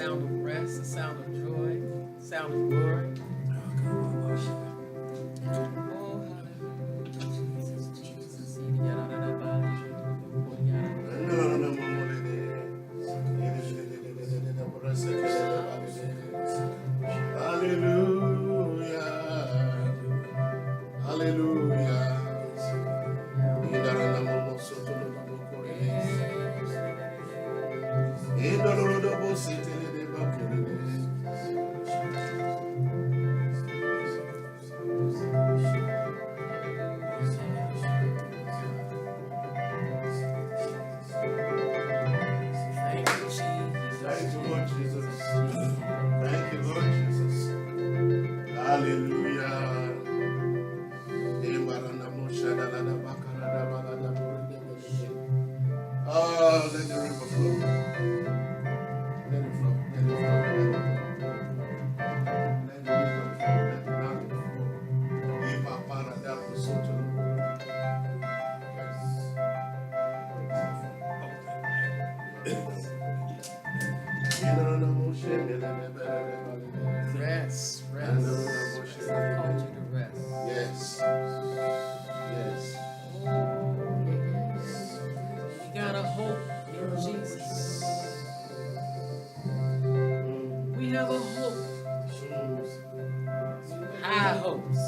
sound of rest, a sound of joy, a sound of glory. Oh, hallelujah. Jesus, Jesus. Hallelujah. Hallelujah. Thank you, Jesus. Thank you, Lord Jesus. Thank you, Lord Jesus. Hallelujah. Oh, let the river flow. Let it flow. Let it flow. Let it flow. Let the river flow. Let the mountain flow. Ipa para da posoto. Rest, rest. I called you to rest. Yes. Yes. Oh, yes. We got a hope in Jesus. We have a hope. High hopes.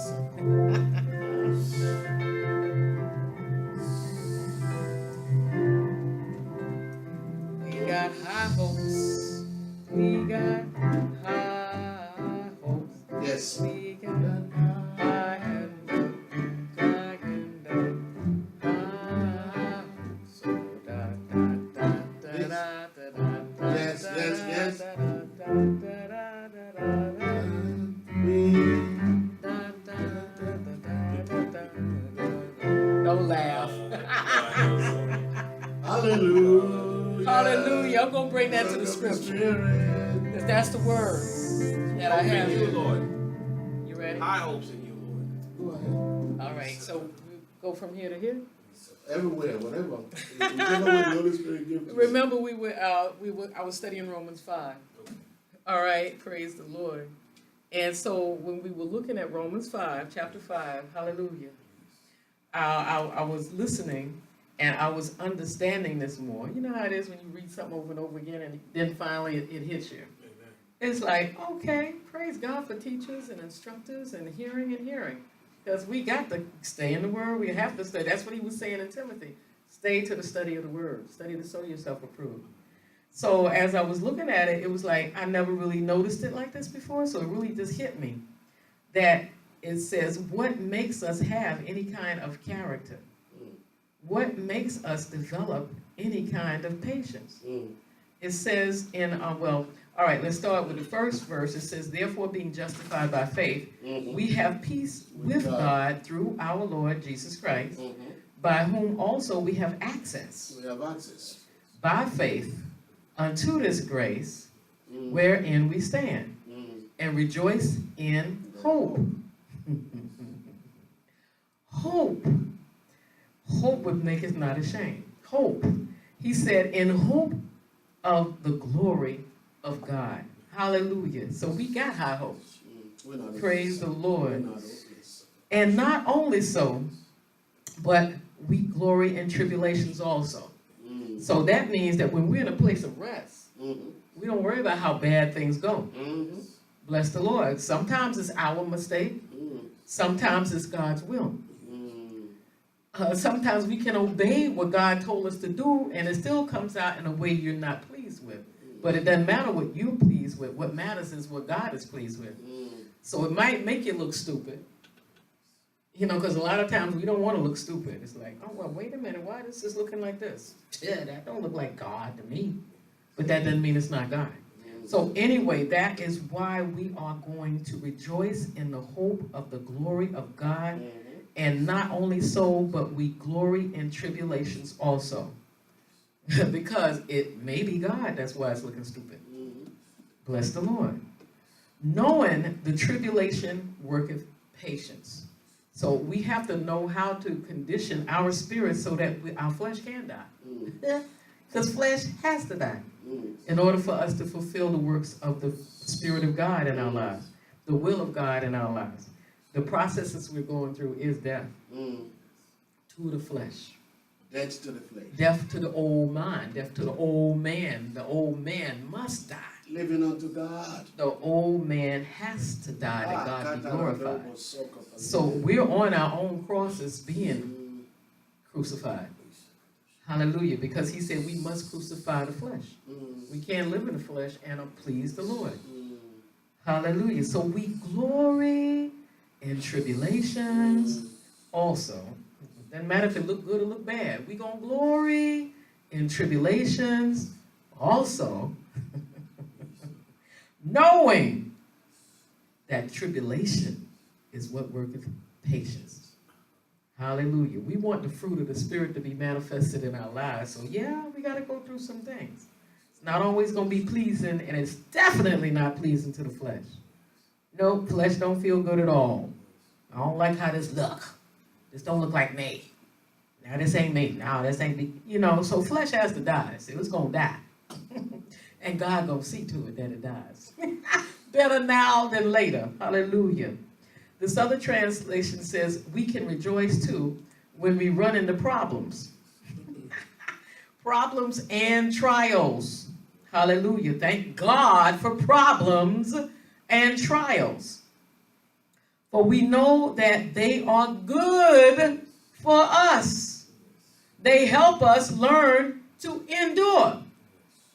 We got high hopes. We got high hopes. Yes. We got high and high and high hopes. So da da da da da da da. Yes, yes, yes. Da da da da da da da. Don't laugh. Hallelujah. Hallelujah. I'm going to bring that to the scripture. Because that's the word that I have. In you, Lord. You ready? High hopes in you, Lord. Go ahead. All right. So we go from here to here. Everywhere, whatever. Whichever way the Holy Spirit gives you. Remember, I was studying Romans 5. All right. Praise the Lord. And so when we were looking at Romans 5, chapter 5, hallelujah, I was listening and I was understanding this more. You know how it is when you read something over and over again and then finally it hits you. Amen. It's like, okay, praise God for teachers and instructors and hearing. Because we got to stay in the Word. We have to stay. That's what he was saying in Timothy. Stay to the study of the Word. Study to show yourself approved. So as I was looking at it, it was like I never really noticed it like this before. So it really just hit me that it says, what makes us have any kind of character? What makes us develop any kind of patience? It says in, all right, let's start with the first verse. It says, therefore, being justified by faith, we have peace with God through our Lord Jesus Christ, by whom also we have access. We have access. By faith unto this grace wherein we stand and rejoice in hope. Hope. Hope would make us not ashamed. Hope. He said, in hope of the glory of God. Hallelujah. So we got high hopes. Praise the Lord. And not only so, but we glory in tribulations also. So that means that when we're in a place of rest, we don't worry about how bad things go. Bless the Lord. Sometimes it's our mistake. Sometimes it's God's will. Sometimes we can obey what God told us to do, and it still comes out in a way you're not pleased with. But it doesn't matter what you're pleased with. What matters is what God is pleased with. So it might make you look stupid. You know, because a lot of times we don't want to look stupid. It's like, oh, well, wait a minute. Why is this looking like this? Yeah, that don't look like God to me. But that doesn't mean it's not God. So anyway, that is why we are going to rejoice in the hope of the glory of God. And not only so, but we glory in tribulations also. Because it may be God, that's why it's looking stupid. Bless the Lord. Knowing the tribulation worketh patience. So we have to know how to condition our spirit so that our flesh can die. Because flesh has to die in order for us to fulfill the works of the Spirit of God in our lives, the will of God in our lives. The processes we're going through is death to the flesh. Death to the flesh. Death to the old mind, death to the old man. The old man must die. Living unto God. The old man has to die that God be glorified. So we're on our own crosses being crucified. Hallelujah. Because he said we must crucify the flesh. We can't live in the flesh and please the Lord. Hallelujah. So we glory in tribulations also. Doesn't matter if it look good or look bad. We're going to glory in tribulations also. Knowing that tribulation is what worketh patience. Hallelujah. We want the fruit of the Spirit to be manifested in our lives. So yeah, we got to go through some things. It's not always going to be pleasing, and it's definitely not pleasing to the flesh. No, flesh don't feel good at all. I don't like how this look. This don't look like me. Now this ain't me. Now this ain't me. You know, so flesh has to die. So it's going to die. And God gonna see to it that it dies. Better now than later. Hallelujah. This other translation says, we can rejoice too when we run into problems. Problems and trials. Hallelujah. Thank God for problems and trials. For we know that they are good for us. They help us learn to endure.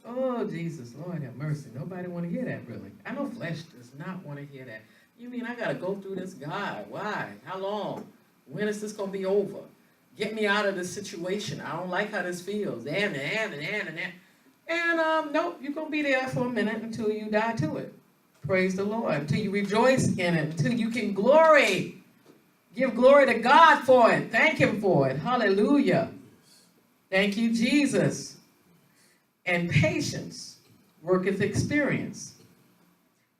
Oh, Jesus, Lord have mercy. Nobody want to hear that, really. I know flesh does not want to hear that. You mean I got to go through this? God, why? How long? When is this going to be over? Get me out of this situation. I don't like how this feels. And. Nope, you're going to be there for a minute until you die to it. Praise the Lord. Until you rejoice in it. Until you can glory. Give glory to God for it. Thank him for it. Hallelujah. Thank you, Jesus. And patience worketh experience.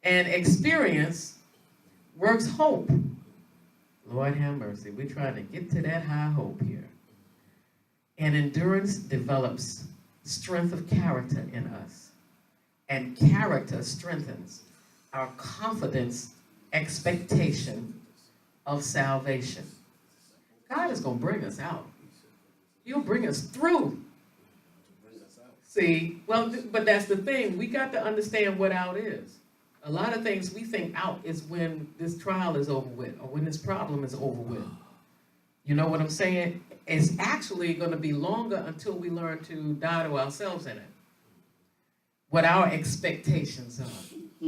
And experience works hope. Lord have mercy. We're trying to get to that high hope here. And endurance develops strength of character in us. And character strengthens our confidence, expectation of salvation. God is going to bring us out. He'll bring us through. See, well, but that's the thing. We got to understand what out is. A lot of things we think out is when this trial is over with or when this problem is over with. You know what I'm saying? It's actually going to be longer until we learn to die to ourselves in it. What our expectations are.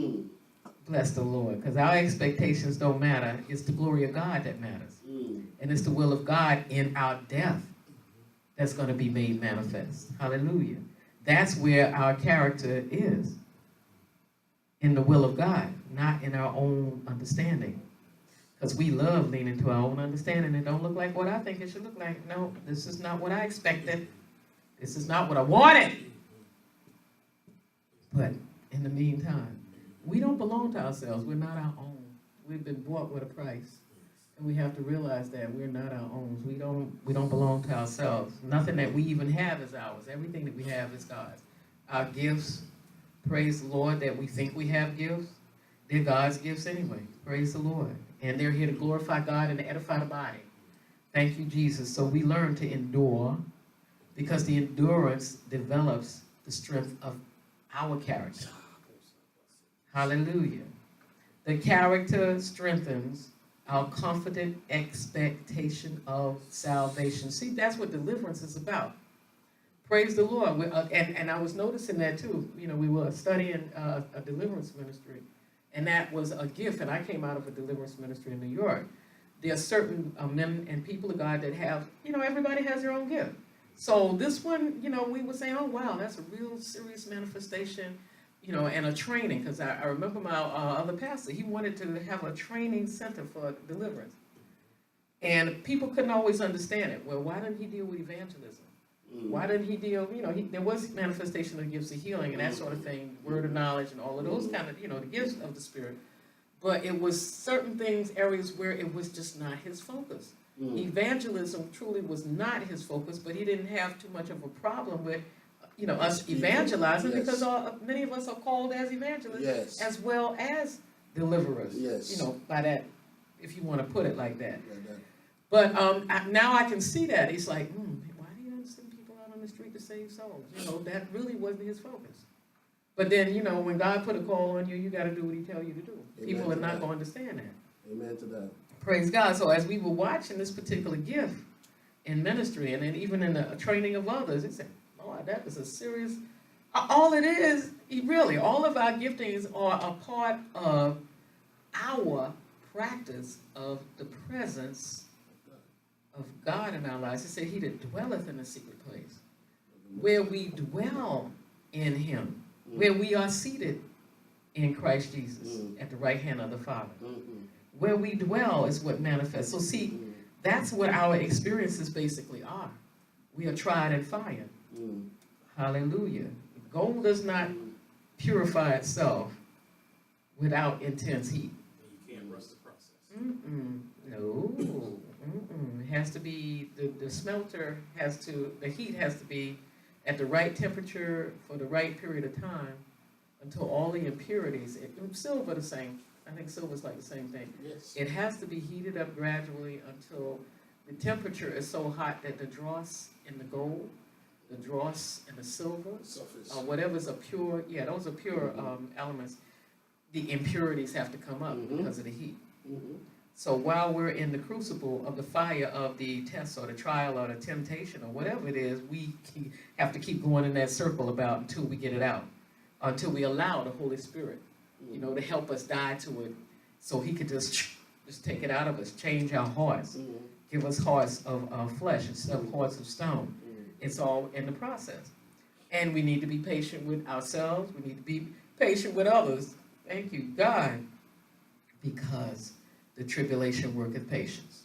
Bless the Lord. Because our expectations don't matter. It's the glory of God that matters. And it's the will of God in our death that's going to be made manifest. Hallelujah. That's where our character is. In the will of God, not in our own understanding. Because we love leaning to our own understanding. It don't look like what I think it should look like. No, this is not what I expected. This is not what I wanted. But in the meantime, we don't belong to ourselves. We're not our own. We've been bought with a price. And we have to realize that we're not our own. We don't belong to ourselves. Nothing that we even have is ours. Everything that we have is God's. Our gifts, praise the Lord, that we think we have gifts, they're God's gifts anyway. Praise the Lord. And they're here to glorify God and to edify the body. Thank you, Jesus. So we learn to endure because the endurance develops the strength of our character. Hallelujah. The character strengthens our confident expectation of salvation. See, that's what deliverance is about. Praise the Lord. And I was noticing that too. You know, we were studying a deliverance ministry, and that was a gift. And I came out of a deliverance ministry in New York. There are certain men and people of God that have, you know, everybody has their own gift. So this one, you know, we were saying, oh, wow, that's a real serious manifestation, you know, and a training. Because I remember my other pastor, he wanted to have a training center for deliverance. And people couldn't always understand it. Well, why didn't he deal with evangelism? Why didn't he deal, you know, there was manifestation of gifts of healing and that sort of thing, word of knowledge and all of those kind of, you know, the gifts of the Spirit. But it was certain things, areas where it was just not his focus. Evangelism truly was not his focus, but he didn't have too much of a problem with us evangelizing, Yes. because many of us are called as evangelists Yes. as well as deliverers. Yes. By that, if you want to put it like that. Yeah, that. But now I can see that. He's like, why do you send people out on the street to save souls? That really wasn't his focus. But then, when God put a call on you, you got to do what he tell you to do. Amen People are to not that. going to understand that. Amen to that. Praise God. So as we were watching this particular gift in ministry, and then even in the training of others, it said, Lord, that is a serious, all it is, really, all of our giftings are a part of our practice of the presence of God in our lives. He said, he that dwelleth in the secret place, where we dwell in him, where we are seated in Christ Jesus at the right hand of the Father. Where we dwell is what manifests. So see, that's what our experiences basically are. We are tried in fire. Hallelujah. Gold does not purify itself without intense heat. You can't rush the process. No. It has to be, the smelter the heat has to be at the right temperature for the right period of time until all the impurities, silver the same. I think silver's like the same thing. Yes. It has to be heated up gradually until the temperature is so hot that the dross in the gold, the dross in the silver, Surface. whatever's a pure, those are pure elements. The impurities have to come up because of the heat. So while we're in the crucible of the fire of the test or the trial or the temptation or whatever it is, we have to keep going in that circle about until we get it out, until we allow the Holy Spirit, to help us die to it, so he could just take it out of us, change our hearts, give us hearts of flesh instead of hearts of stone. It's all in the process. And we need to be patient with ourselves. We need to be patient with others. Thank you, God, because the tribulation worketh patience.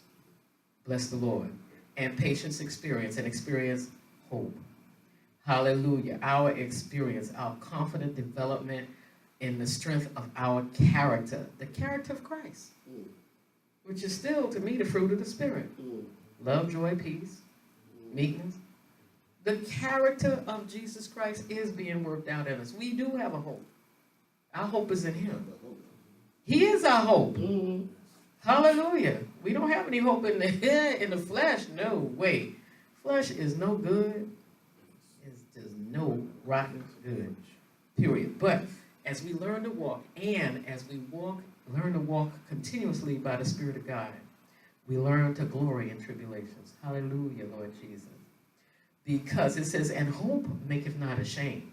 Bless the Lord. And patience experience, and experience hope. Hallelujah. Our experience, our confident development in the strength of our character, the character of Christ, which is still, to me, the fruit of the Spirit. Love, joy, peace, meekness. The character of Jesus Christ is being worked out in us. We do have a hope. Our hope is in him. He is our hope. Hallelujah. We don't have any hope in the flesh. No way. Flesh is no good. It's just no rotten good. Period. But as we learn to walk, and as we learn to walk continuously by the Spirit of God, we learn to glory in tribulations. Hallelujah, Lord Jesus. Because it says, and hope maketh not ashamed.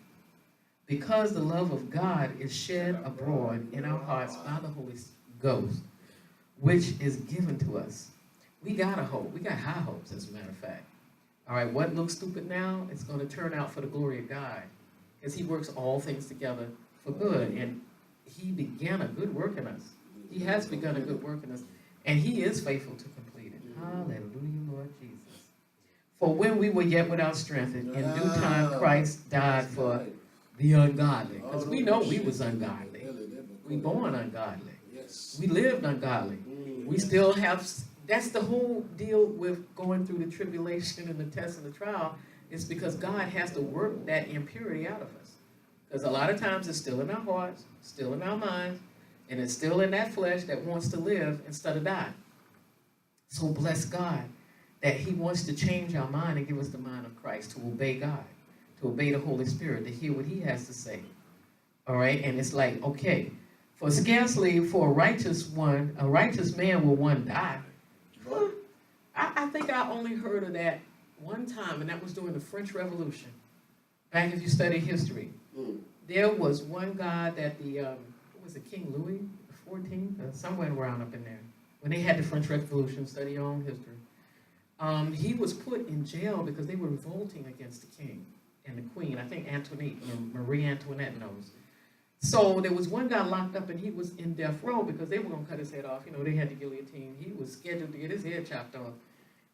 Because the love of God is shed abroad in our hearts by the Holy Ghost, which is given to us. We got a hope. We got high hopes, as a matter of fact. All right, what looks stupid now, it's going to turn out for the glory of God, because he works all things together for good. And he began a good work in us. He has begun a good work in us, and he is faithful to complete it. Hallelujah, Lord Jesus. For when we were yet without strength, in due time Christ died for the ungodly. Because we know we was ungodly. We born ungodly. We lived ungodly. We still have, that's the whole deal with going through the tribulation and the test and the trial, is because God has to work that impurity out of us. Because a lot of times it's still in our hearts, still in our minds, and it's still in that flesh that wants to live instead of die. So bless God that he wants to change our mind and give us the mind of Christ, to obey God, to obey the Holy Spirit, to hear what he has to say. All right? And it's like, okay, for scarcely for a righteous man will one die. I think I only heard of that one time, and that was during the French Revolution. Back if you study history. There was one guy that was it King Louis XIV? Somewhere around up in there. When they had the French Revolution, study your own history. He was put in jail because they were revolting against the king and the queen. I think Marie Antoinette knows. So there was one guy locked up, and he was in death row because they were going to cut his head off. They had the guillotine. He was scheduled to get his head chopped off.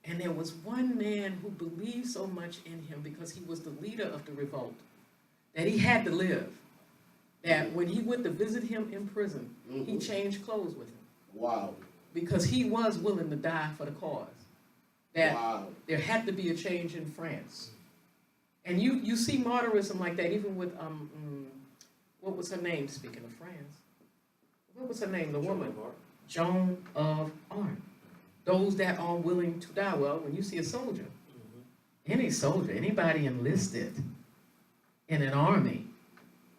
And there was one man who believed so much in him because he was the leader of the revolt, that he had to live. That when he went to visit him in prison, he changed clothes with him. Wow. Because he was willing to die for the cause. That there had to be a change in France. And you see martyrism like that, even with, what was her name, speaking of France? What was her name, the woman? Joan of Arc. Those that are willing to die. Well, when you see a soldier, any soldier, anybody enlisted in an army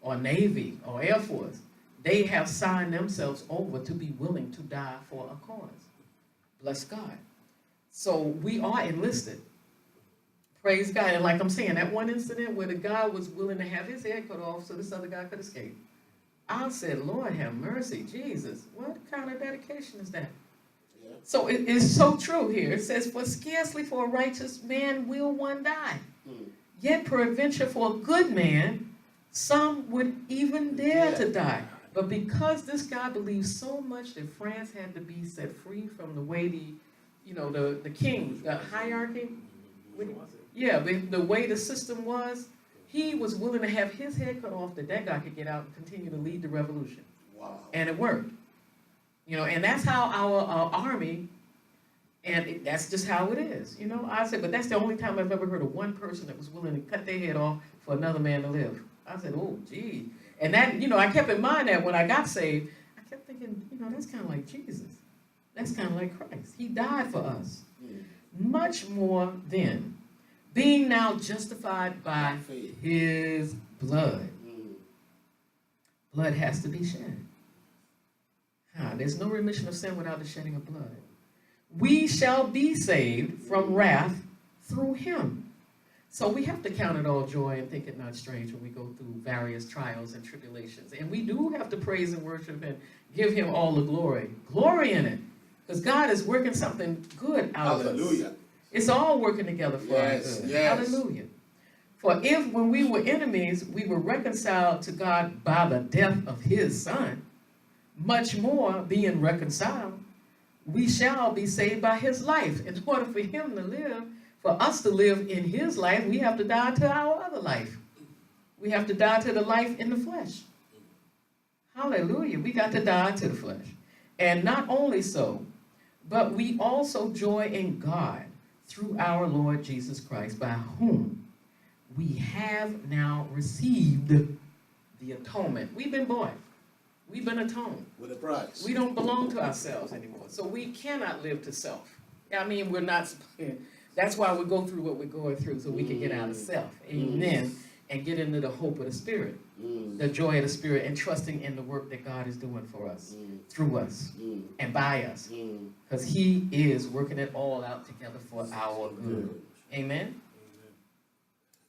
or navy or air force, they have signed themselves over to be willing to die for a cause. Bless God. So we are enlisted. Praise God. And like I'm saying, that one incident where the guy was willing to have his head cut off so this other guy could escape. I said, Lord have mercy, Jesus. What kind of dedication is that? Yeah. So it is so true here. It says, for scarcely for a righteous man will one die. Yet peradventure for a good man, some would even dare to die. But because this guy believed so much that France had to be set free from the way the king, the hierarchy, the way the system was, he was willing to have his head cut off that guy could get out and continue to lead the revolution. Wow. And it worked. And that's how our army, and that's just how it is. I said, but that's the only time I've ever heard of one person that was willing to cut their head off for another man to live. I said, oh, gee. And that, I kept in mind that when I got saved, I kept thinking, that's kind of like Jesus. That's kind of like Christ. He died for us. Much more then, being now justified by his blood. Blood has to be shed. There's no remission of sin without the shedding of blood. We shall be saved from wrath through him. So we have to count it all joy and think it not strange when we go through various trials and tribulations. And we do have to praise and worship and give him all the glory. Glory in it. Because God is working something good out of us. Hallelujah. It's all working together for our good. Yes. Hallelujah. For if when we were enemies, we were reconciled to God by the death of his son, much more being reconciled, we shall be saved by his life. In order for him to live, for us to live in his life, we have to die to our other life. We have to die to the life in the flesh. Hallelujah. We got to die to the flesh. And not only so, but we also joy in God through our Lord Jesus Christ, by whom we have now received the atonement. We've been bought. We've been atoned. With a price. We don't belong to ourselves anymore. So we cannot live to self. We're not... That's why we go through what we're going through, so we can get out of self. Amen. And get into the hope of the Spirit, the joy of the Spirit, and trusting in the work that God is doing for us, through us, and by us. Because he is working it all out together for our good. Amen?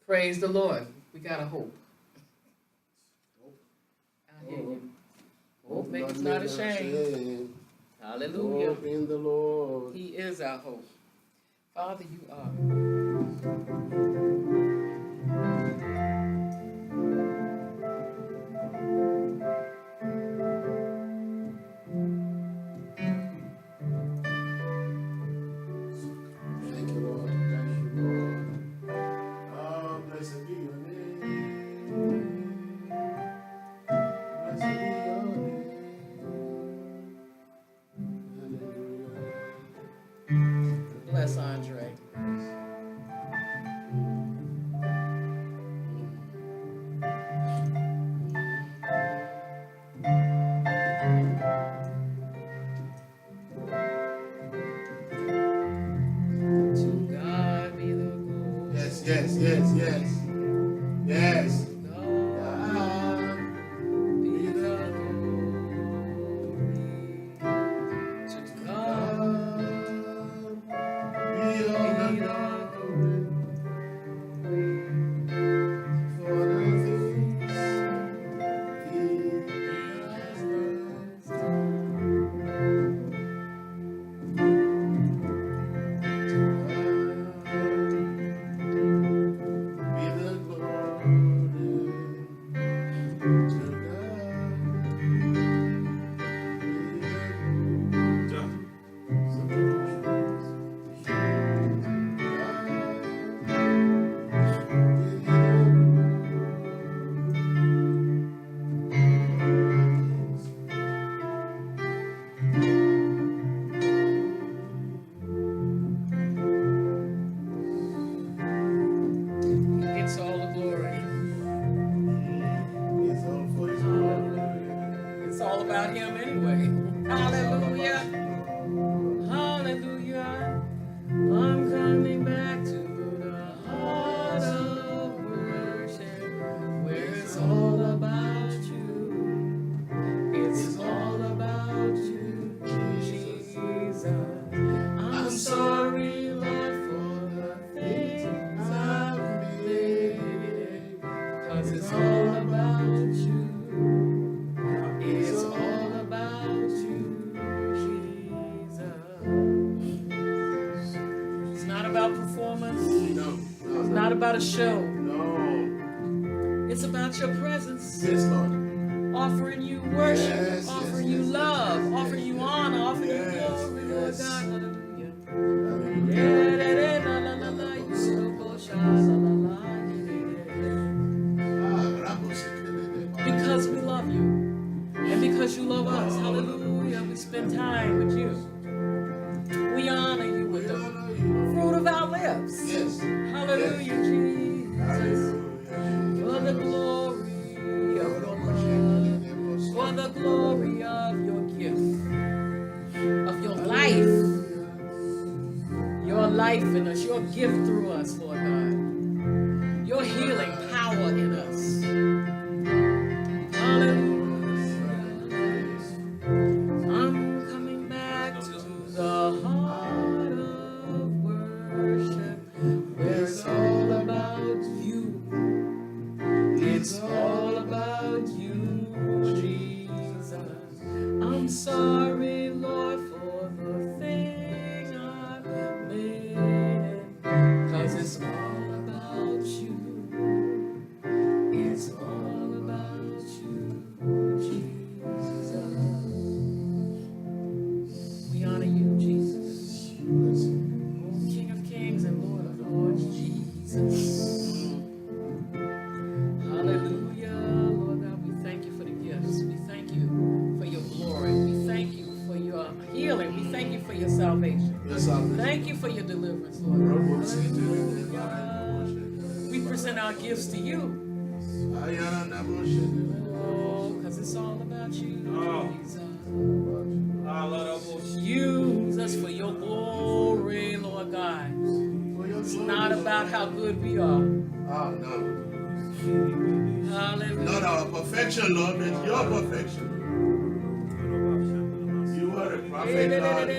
Praise the Lord. We got a hope. I hear you. Hope makes us not ashamed. Hallelujah. Hope in the Lord. He is our hope. Father, you are. Thank you, Lord. Thank you, Lord. Oh, blessed be your name. Blessed be your name. Hallelujah. Bless Andre. Yes. Yes. God be the glory. To God be all the glory. For the things he has done. 'Cause it's all about you. It's all about you, Jesus. It's not about performance. It's not about a show. It's about your presence. Yes, Lord. Offering you worship, Yes, offering yes, you yes, love, yes, offering you yes, honor, offering yes, you glory, Lord yes. God. Hallelujah. Hallelujah. Because we love you. And because you love us. Hallelujah. We spend time with you. We honor you with the fruit of our lips. Yes. Hallelujah, Jesus. For the glory of your love. For the glory of your gift. Of your life. Your life in us. Your gift through us, Lord God. Your healing power in us. Hallelujah. I'm coming back to the heart of worship, where it's all about you. It's all about you, Jesus. I'm sorry, Lord, for the thing I've made, 'cause it's all about you. It's all about you, Jesus. We honor you, Jesus. Oh, King of Kings and Lord of Lords, Jesus. Hallelujah, Lord God, we thank you for the gifts. We thank you for your glory. We thank you for your healing. We thank you for your salvation. Thank you for your deliverance, Lord God. Hallelujah. We present our gifts to you. Oh, because it's all about you, Jesus. Use us for your glory, Lord God. It's not about how good we are. Hallelujah. Not our perfection, Lord, but your perfection. You are a perfect God.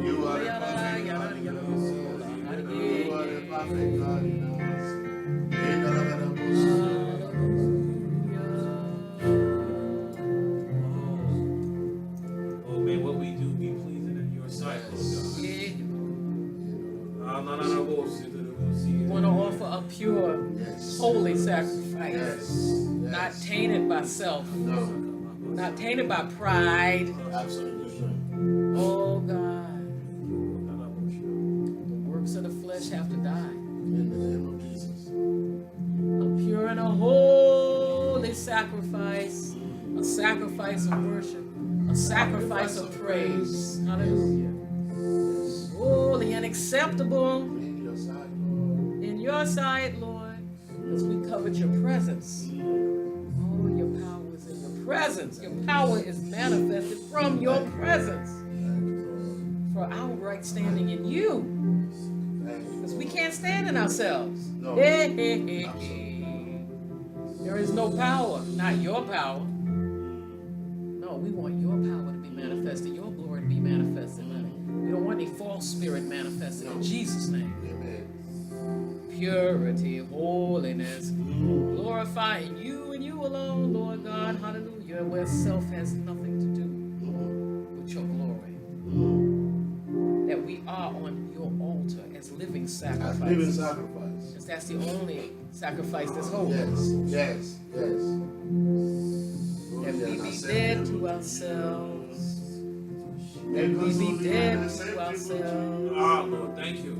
You are a perfect God. You are a perfect God in us. Oh, may what we do be pleasing in your sight, Lord God. We want to offer a pure, holy sacrifice. Not tainted by self. Not tainted by pride. Absolutely. Oh God. The works of the flesh have to die. In the name of Jesus. A pure and a holy sacrifice. A sacrifice of worship. A sacrifice of praise. Hallelujah. Holy and acceptable In your sight, Lord. in your sight, Lord, because we covered your presence. Oh, your power is in your presence. Your power is manifested from your presence for our right standing in you. Because we can't stand in ourselves. No. There is no power, not your power. No, we want your power to be manifested, your glory to be manifested, honey. We don't want any false spirit manifested in Jesus' name. Amen. Purity, holiness, glorifying you and you alone, Lord God, hallelujah, where self has nothing to do with your glory. That we are on your altar as living As sacrifices. living sacrifice. Because that's the only sacrifice that's holy. Yes. That we be dead to ourselves. That we be dead to ourselves. Lord, thank you.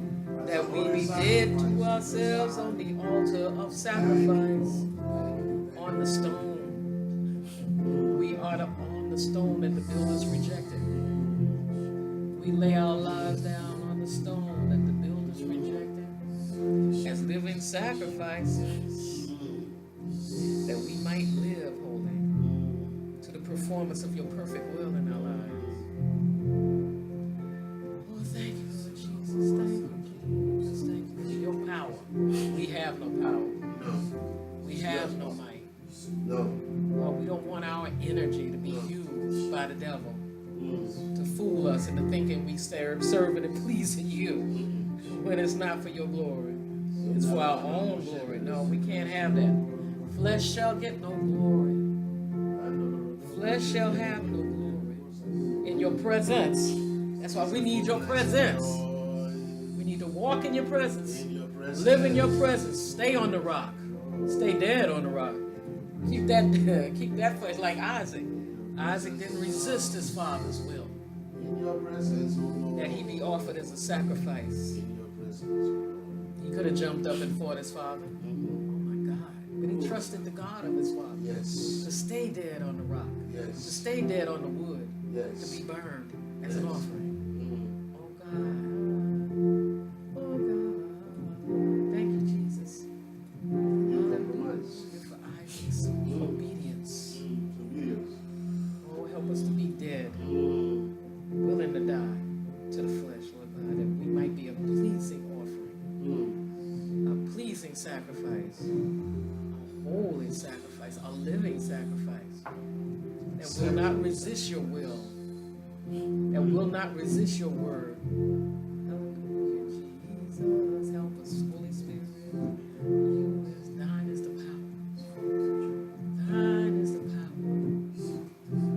That we be dead to ourselves on the altar of sacrifice. On the stone. We are on the stone that the builders rejected. We lay our lives down on the stone that the builders rejected as living sacrifices, that we might live holy to the performance of your perfect will in our lives. Oh, thank you, Lord Jesus. Thank you, Jesus. Thank you for your power. We have no power. We have no might. No. Lord, we don't want our energy to be used by the devil to fool us into thinking we serving and pleasing you when it's not for your glory. It's for our own glory. No, we can't have that. Flesh shall get no glory. Flesh shall have no glory. In your presence. That's why we need your presence. We need to walk in your presence. Live in your presence. Stay on the rock. Stay dead on the rock. Keep that flesh like Isaac. Isaac didn't resist his father's will. In your presence, oh Lord. That he be offered as a sacrifice. In your presence. He could have jumped up and fought his father. Oh my God. But he trusted the God of his father. Yes. To stay dead on the rock. Yes. To stay dead on the wood. Yes. To be burned as an offering. Oh God. Oh God. Thank you, Jesus. Hallelujah for Isaac's obedience. Oh, help us to be dead. Willing to die to the flesh, Lord God, that we might be a pleasing offering. A pleasing sacrifice. A holy sacrifice. A living sacrifice. That will not resist your will. That will not resist your word. Hallelujah, Jesus. Help us, Holy Spirit. Thine is the power. Thine is the power.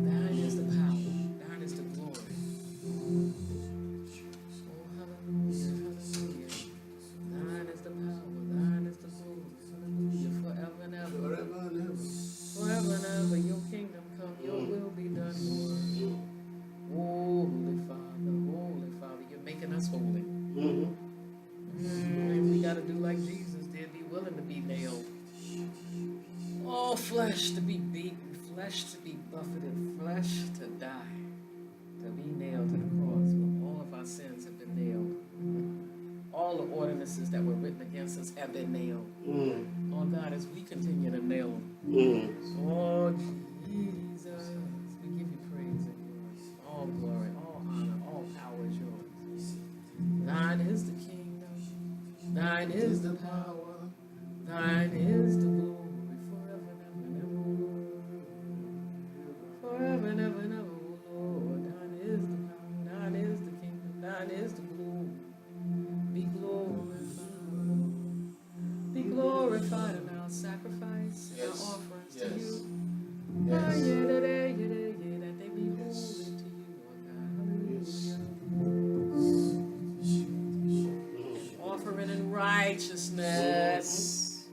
Thine is the power. Thine is the glory. Oh, hallelujah, hallelujah. Thine is the power. Thine is the glory. Hallelujah, forever and ever. Forever and ever. Forever and ever, your kingdom come, your will be done, Lord. Holy Father, you're making us holy. And we got to do like Jesus did, be willing to be nailed. All flesh to be beaten, flesh to be buffeted, flesh to die, to be nailed to the cross. When all of our sins have been nailed. All the ordinances that were written against us have been nailed. Oh God, as we continue to nail them. Oh Jesus, we give you praise and glory. All glory, all honor, all power is yours. Thine is the kingdom, thine is the power, thine is the glory, forever and ever and ever. Forever and ever and ever, oh Lord. Thine is the power, thine is the kingdom, thine is the glory. Be glorified, be glorified in our sacrifice, in our offerings to you. That they be holy to you, Lord God. Hallelujah. Offering in righteousness.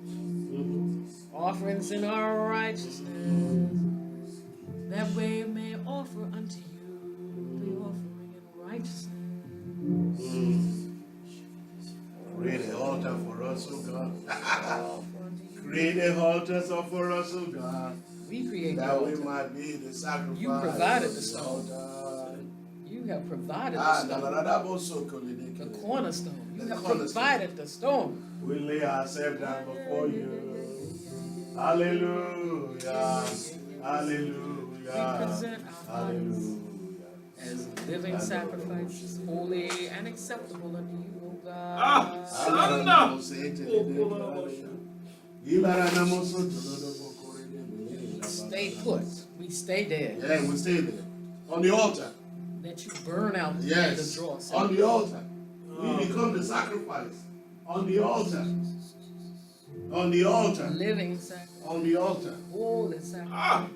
Offerings in our righteousness. That we may offer unto you the offering in righteousness. Create an altar for us, oh God. Create an altar for us, oh God. We create that the we altar. might be the sacrifice. You provided the of stone. altar. You have provided the stone. The cornerstone. You have provided the stone. We lay ourselves down before you. Hallelujah. Hallelujah. We present our bodies as living sacrifices, holy and acceptable unto you, O God. Stay put. We stay dead. Yeah, we stay there. On the altar. Let you burn out the draw. On the altar. We become the sacrifice. On the altar. On the altar. Living sacrifice. On the altar. Holy sacrifice.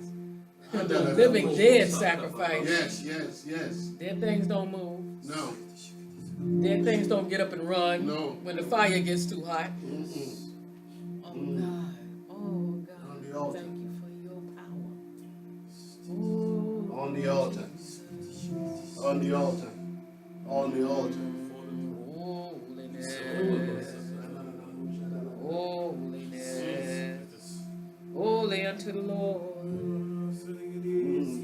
The living dead sacrifice. Yes. Dead things don't move. No. Dead things don't get up and run. No. When the fire gets too hot. Mm-mm. Oh God. Oh God. On the altar. Thank you for your power. Oh, On the altar. On the altar. On the altar. Holiness. Holy unto the Lord.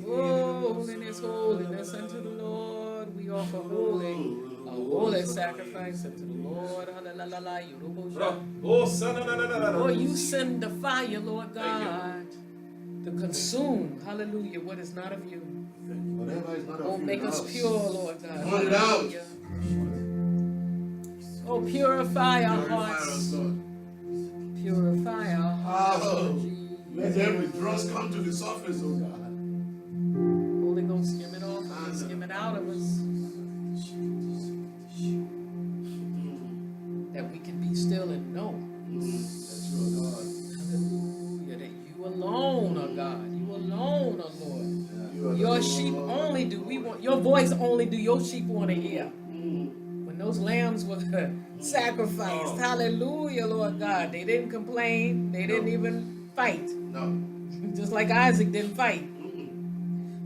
Holiness unto the Lord. We offer a holy sacrifice unto the Lord. Oh, you send the fire, Lord God, to consume, hallelujah, what is not of you. Whatever is not of Oh, you make in us pure, Lord God. Burn it out. Hallelujah. Oh, purify our Purify us, hearts. Lord. Purify our hearts, Oh, Lord Jesus. let every dross come to the surface, oh God. Holy Ghost, skim it off of us, skim it out of us. That we can be still and know sheep only do we want, your voice only do your sheep want to hear. When those lambs were sacrificed, hallelujah, Lord God, they didn't complain, they didn't even fight. No. Just like Isaac didn't fight.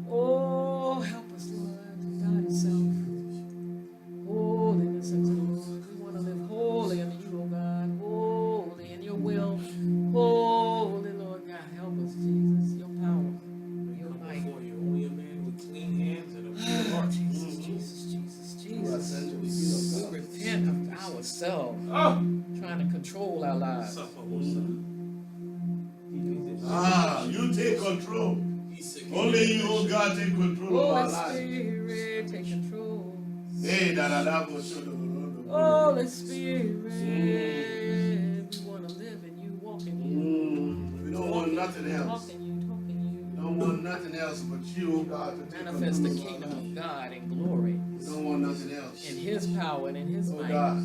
Oh, help us, Lord, God Himself. Holiness unto the Lord. We want to live holy unto you, oh God. Holy in your will. Holy, Lord God. Help us, Jesus. Your power. Your might. Before you, only a man with clean hands and a pure heart. Jesus, Jesus, Jesus, Jesus. We repent of ourselves. Oh! Trying to control our lives. You take control. Only you, oh God, take control of our Holy lives. Spirit, take control. Hey, Holy Spirit, we want to live in you, walk in you. We don't want nothing else. Talk in you, talk in you. We don't want nothing else but you, oh God, to take Manifest the control of our kingdom lives. of God in glory, We don't want nothing else. in His power and in His Oh might. God.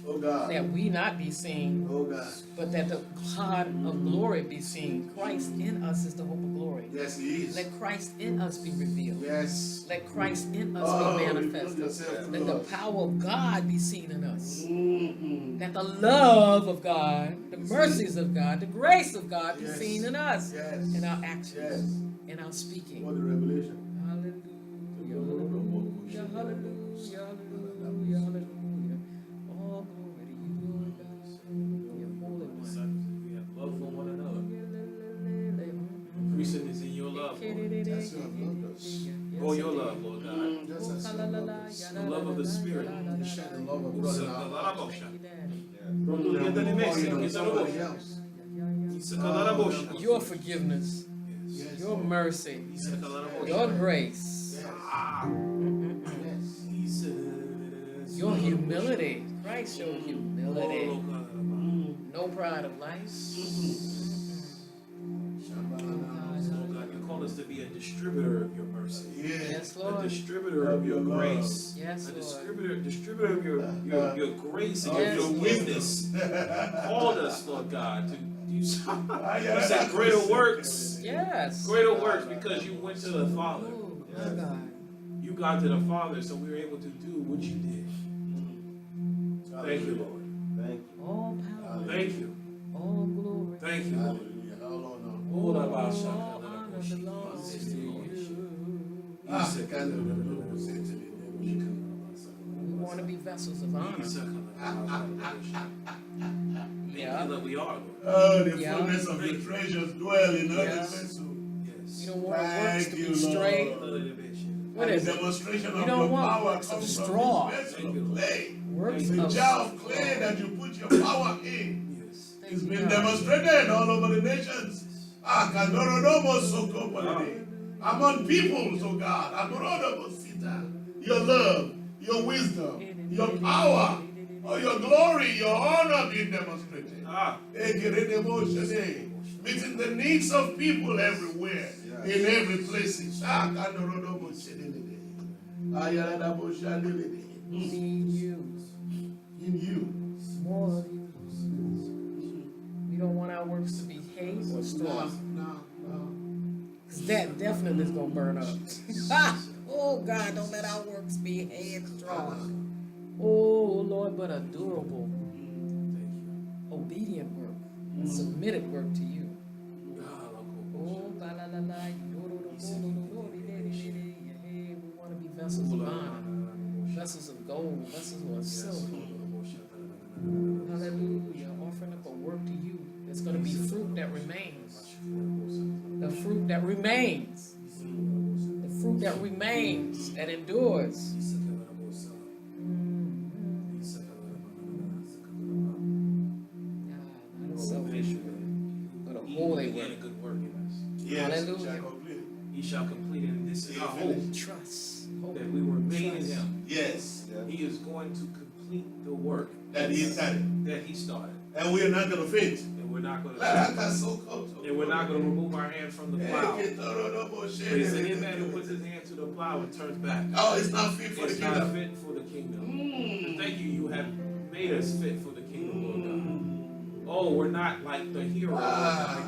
Oh God. That we not be seen, Oh God. but that the God of glory be seen. Christ in us is the hope of glory. Yes, He is. Let Christ in us be revealed. Yes. Let Christ in us be Reveal manifested. yourself to Let the us. power of God be seen in us. Mm-hmm. That the love of God, the mercies of God, the grace of God be Yes. seen in us, Yes. in our actions, Yes. in our speaking. For the revelation. Hallelujah, hallelujah, hallelujah, hallelujah, hallelujah. All glory to you, Lord God, your Holy One. We have love for one another. Increasing is in your love, Lord. That's your love us. Oh, your love, Lord God. Just as you love us. The love of the Spirit. You share the love of God in our hearts. Thank you, Daddy. Don't do that for somebody else. Your forgiveness, Yes. your mercy, Your your grace, Yes. your humility. Christ showed humility. No pride of life. Lord God, you call us to be a distributor of your mercy. Yes, A Lord. distributor of your grace. Yes, A Lord. distributor of your grace and Yes, your Lord. forgiveness. Called us, Lord God, to do some, you said greater works. Yes. Greater works because you went to the Father. Oh, my God. You got to the Father, so we were able to do what you did. Thank you, Lord. Thank you. All power, Thank you. all glory, Thank you, Lord. Hallelujah. Hold on now. Oh, all Rabbi honor Shaka, belongs to you. We want to be vessels of honor. Yeah. We are, Lord. Oh, the Yeah. fullness of your treasures dwell in every Yeah. vessel. You Yes. don't want our works to Thank be you, straight. Lord. What And is the it? demonstration We of don't your want power works of comes straw. from this vessel of clay. Works The of jar of clay straw. that you put your power in. Yes. Thank It's you, been God. demonstrated all over the nations. Among peoples, oh God. Your love, your wisdom, your power, or your glory, your honor being demonstrated. Meeting the needs of people everywhere, in every place. We need you. In you. More of you. We don't want our works to be hate or straw. No. Because that definitely is going to burn up. Oh, God, don't let our works be hay and straw. Oh, Lord, but a durable, obedient work, a submitted work to you. Oh, ba la la la, we want to be vessels of honor, vessels of gold, vessels of silver. Hallelujah. Offering up a work to you. It's going to be fruit that remains. The fruit that remains. The fruit that remains, that endures. Not a selfish work, but a holy work. A good work in us. Yes. Hallelujah. He shall complete it. And this is our hope, Trust. Hope. that we were made in Trust. him. Yes. He is going to complete the work That he started. that he started. And we are not going to faint. And we're not going to And and we're not going to remove our hand from the plow. But he said, any man who puts his hand to the plow and turns back, Oh, it's not fit for the it's not kingdom. fit for the kingdom. And thank you, you have made us fit for the kingdom, Lord God. oh, we're not like the hero.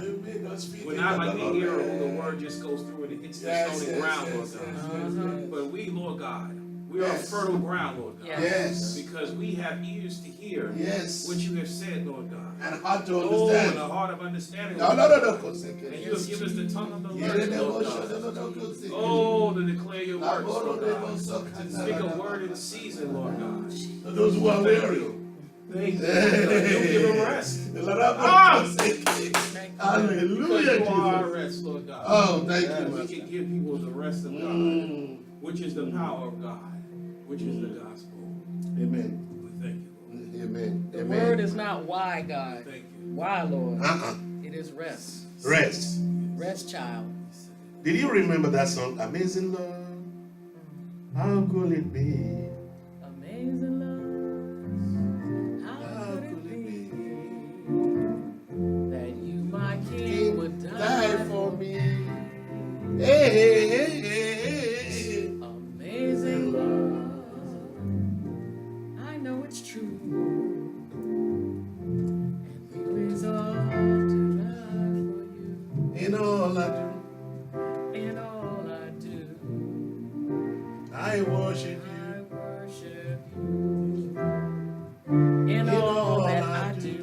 You made us feel We're not like the hero who the word just goes through and it hits the stony ground, Lord God. But we, Lord God, we are fertile ground, Lord God. Yes. Because we have ears to hear what you have said, Lord God. And heart to And understand. a heart of understanding. No. And you have given us the tongue of the learned, Lord God. Oh, to declare your words, Lord God. To speak a word in season, Lord God. To those who are weary. Thank you, Lord God. You'll give them rest. Hallelujah, You are our Jesus. rest, Lord God. Oh, thank you, We Master. can give people the rest of God, which is the power of God, which is the gospel. Amen. We thank you, Lord. Amen. The word is not why, God. Thank you. Why, Lord? Uh-uh. It is rest. Rest. Rest, child. Did you remember that song, Amazing Love? How could it be? Amazing love. How could it be that you, my King, would die for me? Hey, hey, hey, hey, hey. Amazing love. I know it's true. And we resolve to die for you. In all I do, In all I do, I worship I you. worship you. In all that I do,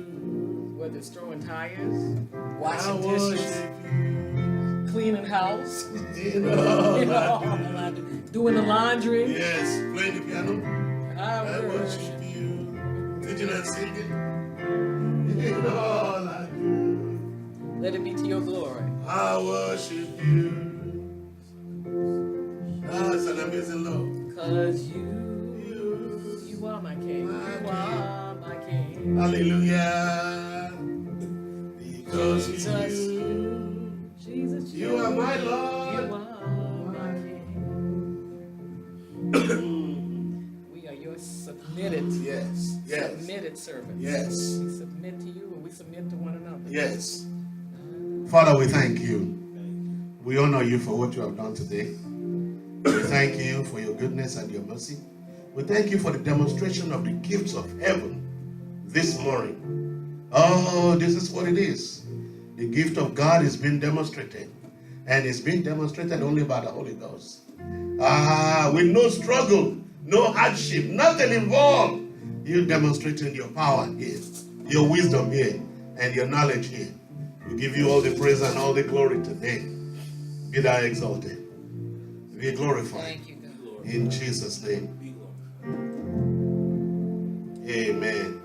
whether it's throwing tires, I washing dishes, worship you. cleaning house, In all in all I I do, doing the laundry, do. Yes, playing the piano. I I worship worship you. Teaching and singing. In all I do, Let it be to your glory. I worship you. That's an amazing love. Cause you are my King. You are my King. Hallelujah. Because Jesus, you Jesus, are my you Lord. are my King. We are your submitted, Yes, yes, submitted servants. yes, We submit to you and we submit to one another. yes. Father, we thank you. We honor you for what you have done today. We thank you for your goodness and your mercy. We thank you for the demonstration of the gifts of heaven this morning. Oh, this is what it is. The gift of God is being demonstrated. And it's being demonstrated only by the Holy Ghost. With no struggle, no hardship, nothing involved. You demonstrating your power here, your wisdom here, and your knowledge here. We give you all the praise and all the glory today. Be thou exalted. Be glorified. Thank you, God. In Jesus' name. Be glorified. Amen.